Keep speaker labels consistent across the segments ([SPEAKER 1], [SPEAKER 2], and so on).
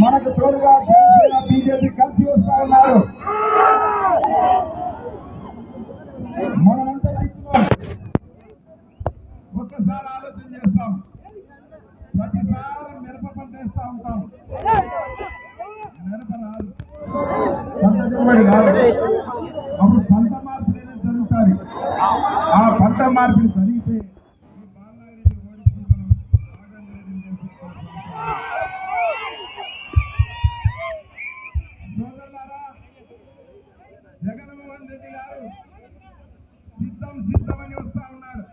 [SPEAKER 1] మనకు తోడుగా జనసేన బీజేపీ కలిసి వస్తా ఉన్నారు. మనమంతా రైతులం. ఒక్కసారి ఆలోచన చేస్తాం. ప్రతిసారి మిరప పంట వేస్తా ఉంటాం. మిరప రాదు, పంట దిగుబడి కాదు. అప్పుడు పంట మార్పిడి అనేది జరుగుతుంది. ఆ పంట మార్పిడి జరిగితే ఈ బాలనాగిరెడ్డి ఓడికి మనం సోదరులారా, జగన్మోహన్ రెడ్డి గారు సిద్ధమని వస్తా ఉన్నారు.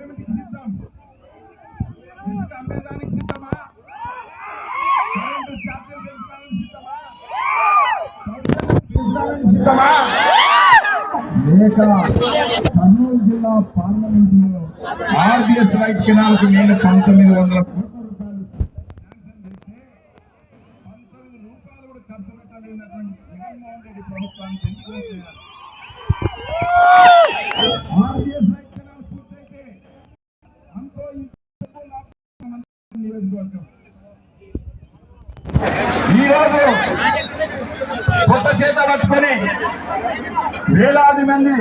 [SPEAKER 1] ఏమిటి సిద్ధం? ఇసుక అమ్మేదానికి సిద్ధమా? కరెంటు ఛార్జీలు పెంచడానికి సిద్ధమా? పెంచడానికి సిద్ధమా? లేక కర్నూలు జిల్లా పార్లమెంటులో ఆర్బీఎస్ రైట్ కెనాల్కు నేను 1900 కోట్ల రూపాయలు శాంక్షన్ చేస్తే 19 రూపాయలు కూడా ఖర్చు పెట్టలేనటువంటి జగన్మోహన్ రెడ్డి ప్రభుత్వానికి ఎందుకు చేయాలి? ఆర్బీఎస్ రైట్ కెనాల్ పూర్తయితే అంతో నియోజకవర్గం ఈరోజు కొత్త చేత పట్టుకొని వేలాది మంది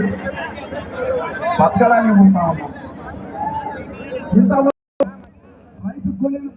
[SPEAKER 1] బతకడానికి ఉంటా ఉన్నాం. ఇంతవరకు రైతు కూలీలు